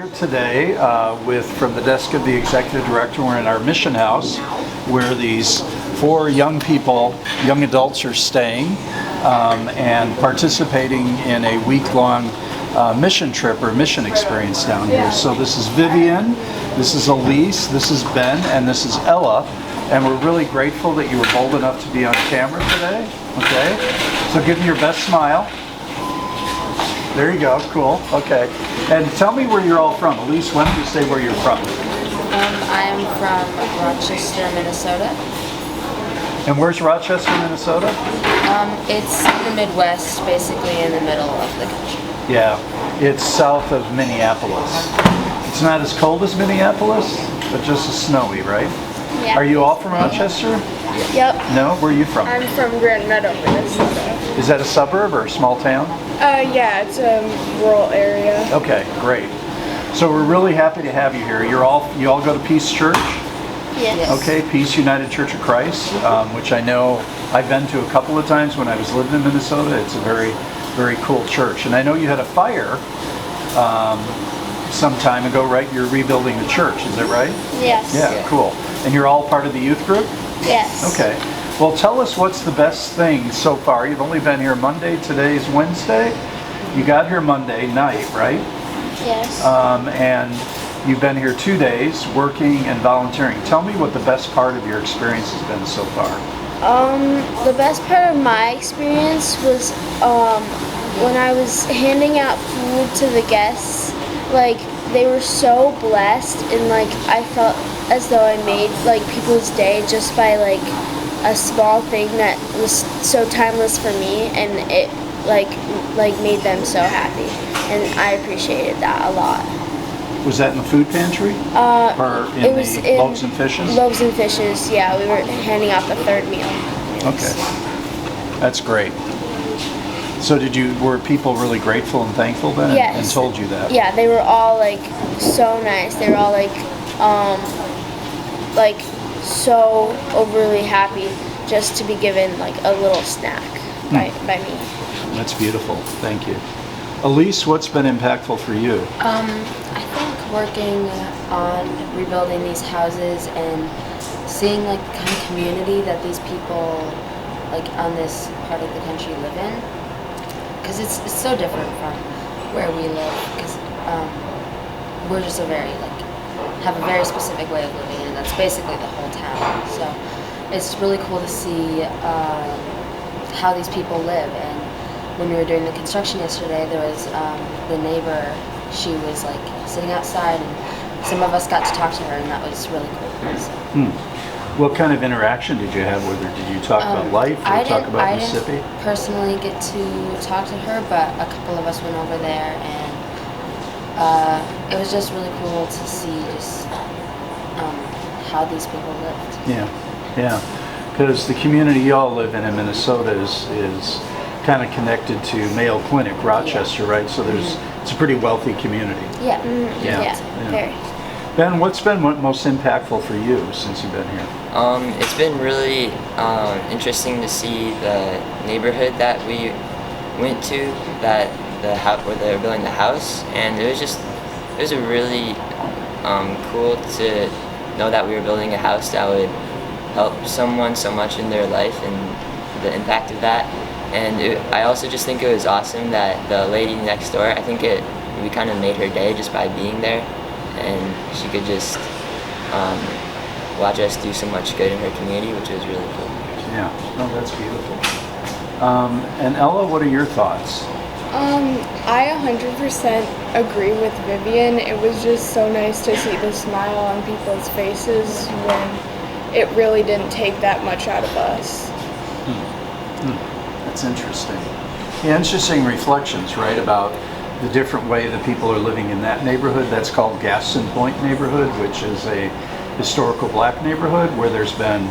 here today from the desk of the executive director. We're in our mission house where these 4 young people, young adults, are staying and participating in a week-long mission trip or mission experience down here. So this is Vivian, this is Elyse, this is Ben, and this is Ella. And we're really grateful that you were bold enough to be on camera today. Okay, so give me your best smile. There you go, cool, okay. And tell me where you're all from. Elyse, why don't you say where you're from? I am from Rochester, Minnesota. And where's Rochester, Minnesota? It's in the Midwest, basically in the middle of the country. Yeah, it's south of Minneapolis. It's not as cold as Minneapolis, but just as snowy, right? Yeah. Are you all from Rochester? Yep. No? Where are you from? I'm from Grand Meadow, Minnesota. Is that a suburb or a small town? Yeah, it's a rural area. Okay, great. So we're really happy to have you here. You all go to Peace Church? Yes. Okay, Peace United Church of Christ, which I know I've been to a couple of times when I was living in Minnesota. It's a very, very cool church. And I know you had a fire some time ago, right? You're rebuilding the church, is that right? Yes. Yeah, cool. And you're all part of the youth group? Yes. Okay. Well, tell us what's the best thing so far. You've only been here Monday. Today's Wednesday. You got here Monday night, right? Yes. And you've been here 2 days working and volunteering. Tell me what the best part of your experience has been so far. The best part of my experience was when I was handing out food to the guests. Like, they were so blessed, and like I felt as though I made like people's day just by like a small thing that was so timeless for me, and it like made them so happy, and I appreciated that a lot. Was that in the food pantry? Or in It was in Loaves and Fishes? Loaves and Fishes, yeah. We were handing out the third meal. Okay, that's great. So were people really grateful and thankful then? Yes. And told you that? Yeah, they were all like so nice. They were all like so overly happy just to be given like a little snack by me. That's beautiful. Thank you. Elyse, what's been impactful for you? I think working on rebuilding these houses and seeing like the kind of community that these people like on this part of the country live in, because it's so different from where we live, because we're just have a very specific way of living, and that's basically the whole town. So it's really cool to see how these people live. And when we were doing the construction yesterday, there was the neighbor. She was like sitting outside, and some of us got to talk to her, and that was really cool. So. What kind of interaction did you have with her? Did you talk about life or talk about Mississippi? I didn't personally get to talk to her, but a couple of us went over there, and it was just really cool to see just how these people lived. Yeah. Because the community you all live in Minnesota is kind of connected to Mayo Clinic, Rochester, right? So it's a pretty wealthy community. Yeah. Yeah. Very. Ben, what's been most impactful for you since you've been here? It's been really interesting to see the neighborhood that we went to, that the house where they were building the house, and it was a really cool to know that we were building a house that would help someone so much in their life and the impact of that. And I also just think it was awesome that the lady next door, I think we kind of made her day just by being there, and she could just watch us do so much good in her community, which was really cool. Yeah, no, that's beautiful. And Ella, what are your thoughts? I 100% agree with Vivian. It was just so nice to see the smile on people's faces when it really didn't take that much out of us. That's interesting. Yeah, interesting reflections, right, about the different way that people are living in that neighborhood. That's called Gaston Point neighborhood, which is a historical black neighborhood where there's been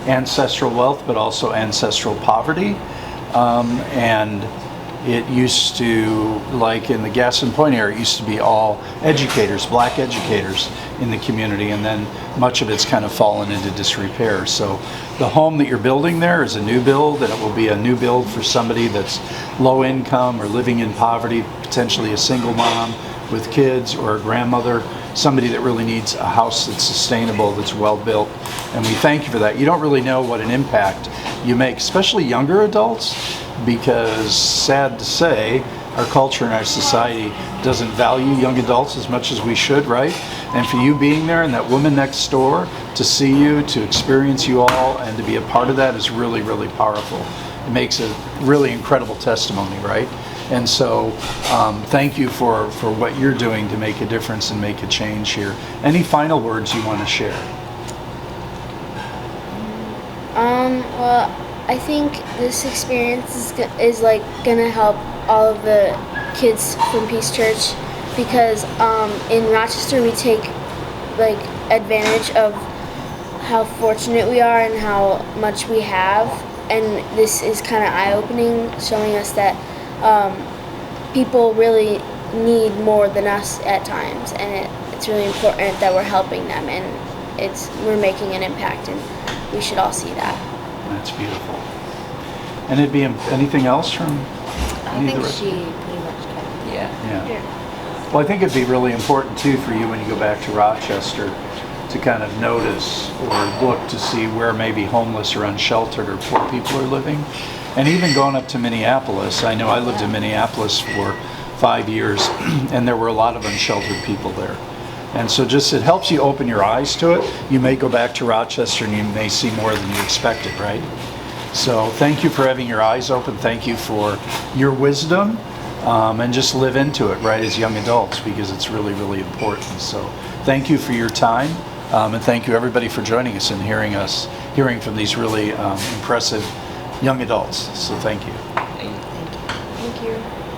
ancestral wealth but also ancestral poverty. And it used to, like in the Gaston Point area, it used to be all educators, black educators in the community, and then much of it's kind of fallen into disrepair. So the home that you're building there is a new build, and it will be a new build for somebody that's low income or living in poverty, potentially a single mom with kids, or a grandmother, somebody that really needs a house that's sustainable, that's well built. And we thank you for that. You don't really know what an impact you make, especially younger adults, because sad to say, our culture and our society doesn't value young adults as much as we should, right? And for you being there and that woman next door to see you, to experience you all, and to be a part of that is really, really powerful. It makes a really incredible testimony, right? And so thank you for what you're doing to make a difference and make a change here. Any final words you want to share? Well, I think this experience is like gonna help all of the kids from Peace Church, because in Rochester we take like advantage of how fortunate we are and how much we have, and this is kind of eye-opening, showing us that people really need more than us at times, and it's really important that we're helping them, and we're making an impact, and we should all see that. That's beautiful. And it'd be anything else from I any of think the rest? she pretty much covered it. Yeah. Yeah. Well, I think it'd be really important too for you when you go back to Rochester to kind of notice or look to see where maybe homeless or unsheltered or poor people are living. And even going up to Minneapolis, I know I lived in Minneapolis for 5 years and there were a lot of unsheltered people there. And so just it helps you open your eyes to it. You may go back to Rochester and you may see more than you expected, right? So thank you for having your eyes open. Thank you for your wisdom, and just live into it, right, as young adults, because it's really, really important. So thank you for your time, and thank you everybody for joining us and hearing from these really impressive young adults. So thank you. Thank you. Thank you.